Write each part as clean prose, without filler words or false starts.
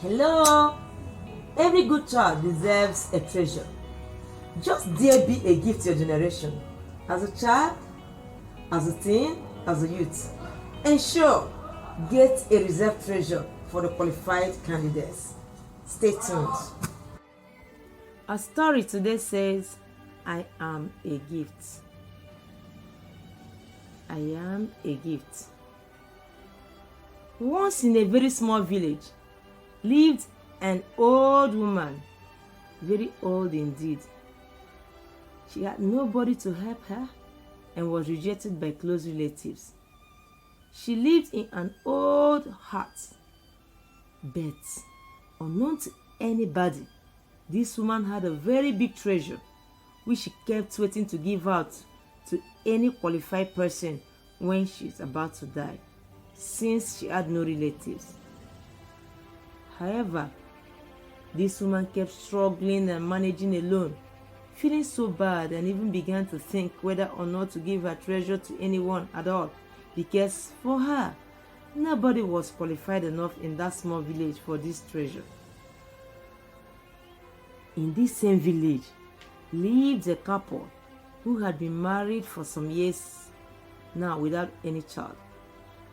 Hello! Every good child deserves a treasure. Just dare be a gift to your generation. As a child, as a teen, as a youth. Ensure get a reserved treasure for the qualified candidates. Stay tuned. Our story today says, I am a gift. I am a gift. Once in a very small village lived an old woman, very old indeed. She had nobody to help her and was rejected by close relatives. She lived in an old hut, but unknown to anybody, this woman had a very big treasure which she kept waiting to give out to any qualified person when she's about to die, since she had no relatives. However, this woman kept struggling and managing alone, feeling so bad, and even began to think whether or not to give her treasure to anyone at all, because for her, nobody was qualified enough in that small village for this treasure. In this same village lived a couple who had been married for some years now without any child.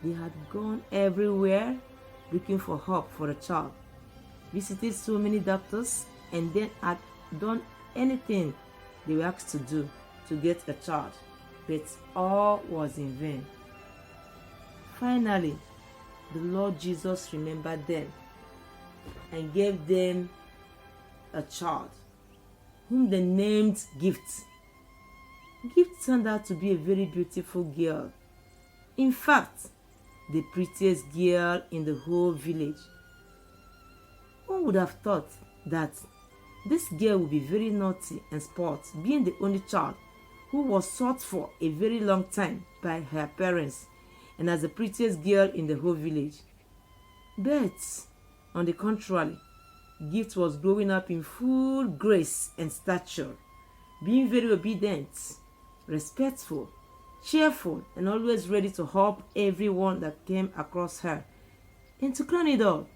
They had gone everywhere looking for hope for a child, visited so many doctors, and then had done anything they were asked to do to get a child, but all was in vain. Finally, the Lord Jesus remembered them and gave them a child, whom they named Gift. Gift turned out to be a very beautiful girl. In fact, the prettiest girl in the whole village. One would have thought that this girl would be very naughty and spoiled, being the only child who was sought for a very long time by her parents and as the prettiest girl in the whole village. But, on the contrary, Gift was growing up in full grace and stature, being very obedient, respectful, cheerful, and always ready to help everyone that came across her. And to crown it all,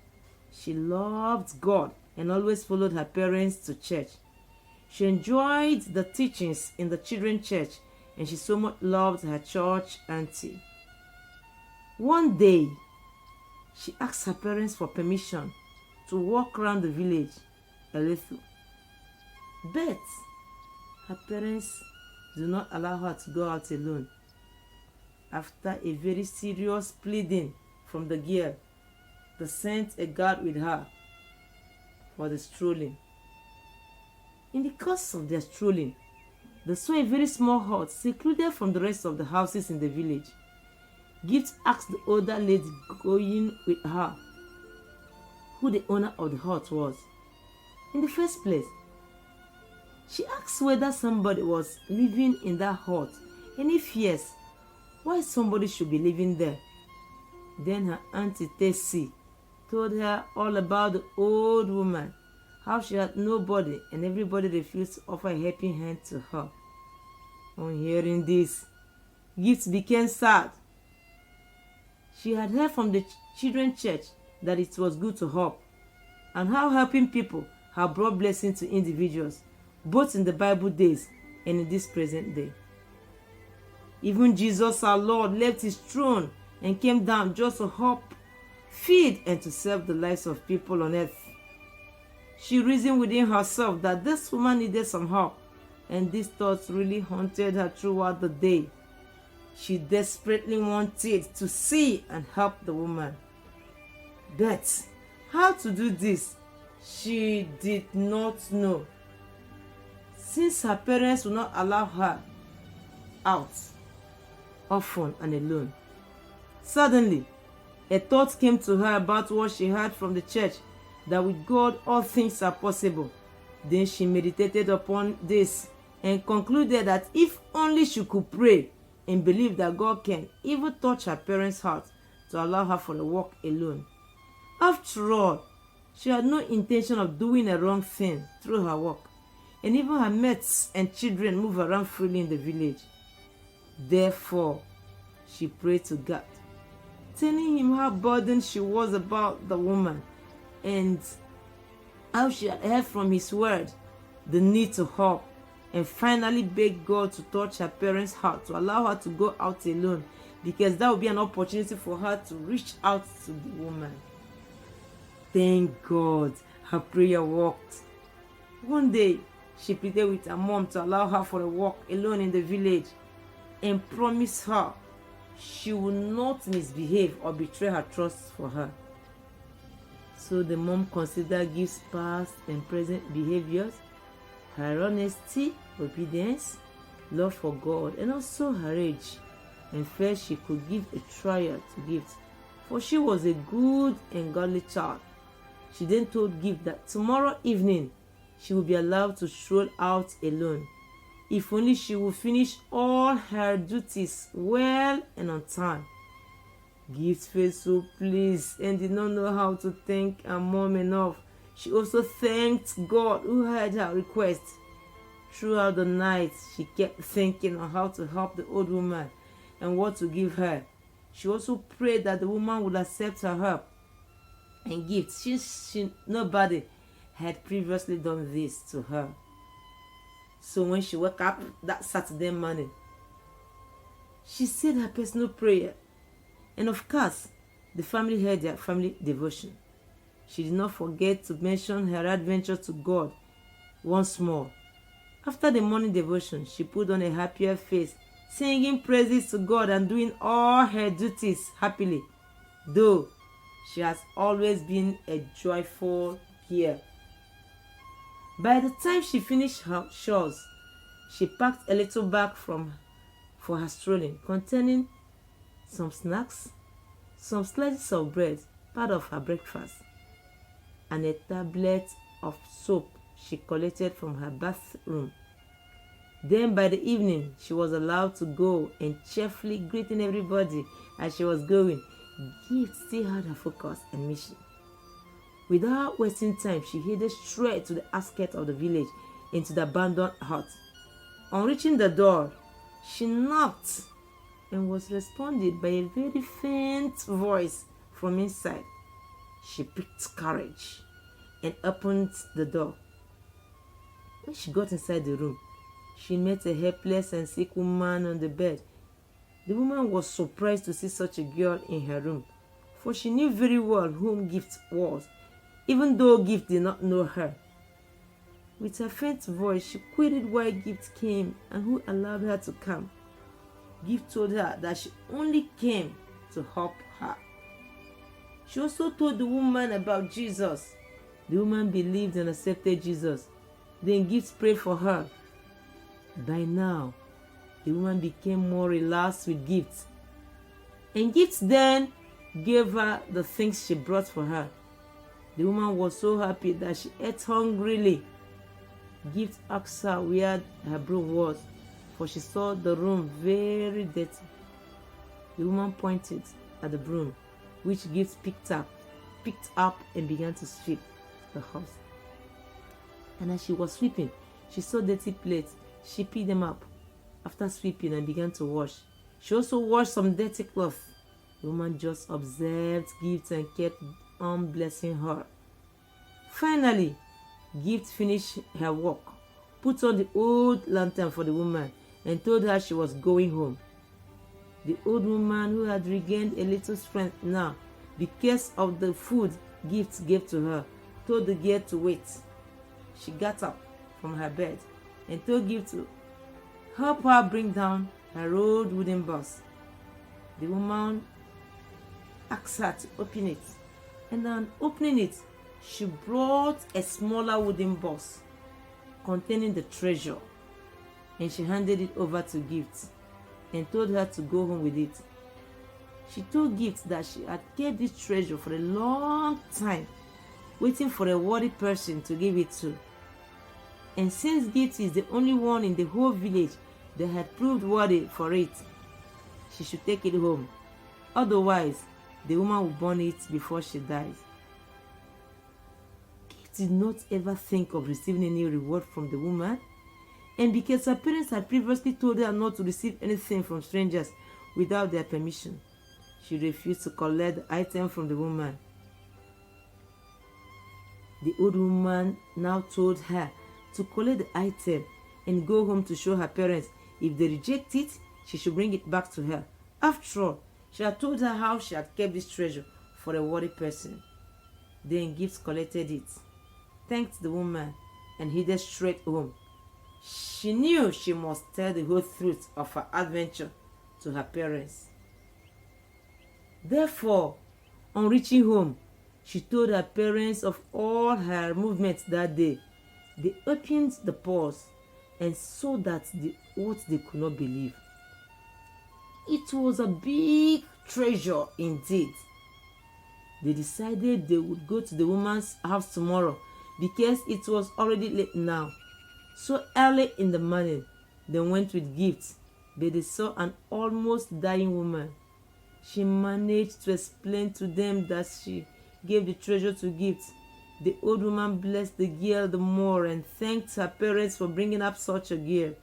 she loved God and always followed her parents to church. She enjoyed the teachings in the children's church, and she so much loved her church auntie. One day, she asked her parents for permission to walk around the village a little. But her parents did not allow her to go out alone. After a very serious pleading from the girl, they sent a guard with her for the strolling. In the course of their strolling, they saw a very small hut secluded from the rest of the houses in the village. Gift asked the older lady going with her who the owner of the hut was. In the first place, she asked whether somebody was living in that hut, and if yes, why somebody should be living there. Then her auntie Tessie told her all about the old woman, how she had nobody and everybody refused to offer a helping hand to her. On hearing this, Gift became sad. She had heard from the children's church that it was good to help, and how helping people have brought blessing to individuals, both in the Bible days and in this present day. Even Jesus our Lord left his throne and came down just to help, feed, and to serve the lives of people on earth. She reasoned within herself that this woman needed some help, and these thoughts really haunted her throughout the day. She desperately wanted to see and help the woman. But how to do this, she did not know, since her parents would not allow her out often and alone. Suddenly, a thought came to her about what she heard from the church, that with God all things are possible. Then she meditated upon this and concluded that if only she could pray and believe that God can even touch her parents' heart to allow her for the work alone. After all, she had no intention of doing a wrong thing through her work, and even her mates and children move around freely in the village. Therefore, she prayed to God, telling him how burdened she was about the woman and how she had heard from his word the need to help, and finally begged God to touch her parents' heart, to allow her to go out alone, because that would be an opportunity for her to reach out to the woman. Thank God, her prayer worked. One day, she pleaded with her mom to allow her for a walk alone in the village and promised her she would not misbehave or betray her trust for her. So the mom considered Gift's past and present behaviors, her honesty, obedience, love for God, and also her age, and felt she could give a trial to Gift, for she was a good and godly child. She then told Gift that tomorrow evening she would be allowed to stroll out alone, if only she would finish all her duties well and on time. Gift felt so pleased and did not know how to thank her mom enough. She also thanked God who heard her request. Throughout the night, she kept thinking on how to help the old woman and what to give her. She also prayed that the woman would accept her help and gift, since nobody had previously done this to her. So when she woke up that Saturday morning, she said her personal prayer, and of course, the family had their family devotion. She did not forget to mention her adventure to God once more. After the morning devotion, she put on a happier face, singing praises to God and doing all her duties happily, though she has always been a joyful peer. By the time she finished her chores, she packed a little bag for her strolling, containing some snacks, some slices of bread, part of her breakfast, and a tablet of soap she collected from her bathroom. Then by the evening, she was allowed to go, and cheerfully greeting everybody as she was going, Gift still had her focus and mission. Without wasting time, she headed straight to the outskirts of the village, into the abandoned hut. On reaching the door, she knocked and was responded by a very faint voice from inside. She picked courage and opened the door. When she got inside the room, she met a helpless and sick woman on the bed. The woman was surprised to see such a girl in her room, for she knew very well whom Gift was, even though Gift did not know her. With her faint voice, she queried why Gift came and who allowed her to come. Gift told her that she only came to help her. She also told the woman about Jesus. The woman believed and accepted Jesus. Then Gift prayed for her. By now, the woman became more relaxed with Gift, and Gift then gave her the things she brought for her. The woman was so happy that she ate hungrily. Gift asked her where her broom was, for she saw the room very dirty. The woman pointed at the broom, which Gift picked up and began to sweep the house. And as she was sweeping, she saw dirty plates. She picked them up after sweeping and began to wash. She also washed some dirty cloth. The woman just observed Gift and kept on blessing her. Finally, Gift finished her work, put on the old lantern for the woman, and told her she was going home. The old woman, who had regained a little strength now because of the food Gift gave to her, told the girl to wait. She got up from her bed and told Gift to help her bring down her old wooden box. The woman asked her to open it, and on opening it, she brought a smaller wooden box containing the treasure, and she handed it over to Gift and told her to go home with it. She told Gift that she had kept this treasure for a long time, waiting for a worthy person to give it to. And since Gift is the only one in the whole village that had proved worthy for it, she should take it home. Otherwise, the woman will burn it before she dies. Gift did not ever think of receiving any reward from the woman, and because her parents had previously told her not to receive anything from strangers without their permission, she refused to collect the item from the woman. The old woman now told her to collect the item and go home to show her parents. If they reject it, she should bring it back to her. After all, she had told her how she had kept this treasure for a worthy person. Then Gift collected it, thanked the woman, and headed straight home. She knew she must tell the whole truth of her adventure to her parents. Therefore, on reaching home, she told her parents of all her movements that day. They opened the purse and saw that what they could not believe. It was a big treasure indeed. They decided they would go to the woman's house tomorrow because it was already late now. So early in the morning, they went with Gift, but they saw an almost dying woman. She managed to explain to them that she gave the treasure to Gift. The old woman blessed the girl the more and thanked her parents for bringing up such a girl.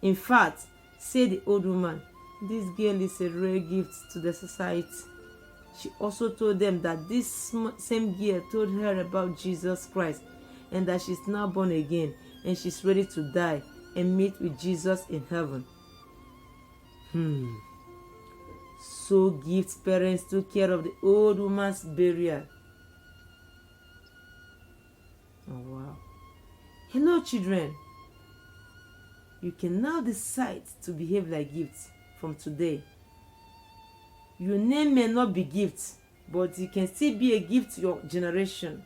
In fact, said the old woman, this girl is a rare gift to the society. She also told them that this same girl told her about Jesus Christ and that she's now born again and she's ready to die and meet with Jesus in heaven. So Gift's parents took care of the old woman's burial. Oh wow. Hello children. You can now decide to behave like Gift from today. Your name may not be Gift, but you can still be a gift to your generation.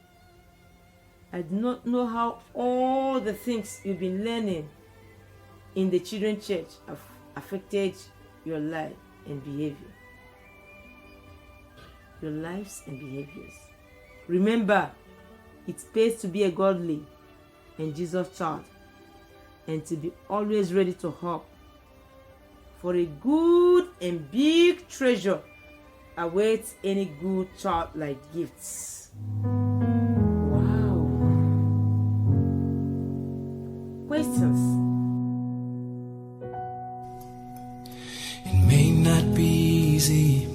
I do not know how all the things you've been learning in the children's church have affected your life and behavior. Your lives and behaviors. Remember, it pays to be a godly and Jesus child and to be always ready to help. For a good and big treasure awaits any good childlike gifts. Wow. Questions? It may not be easy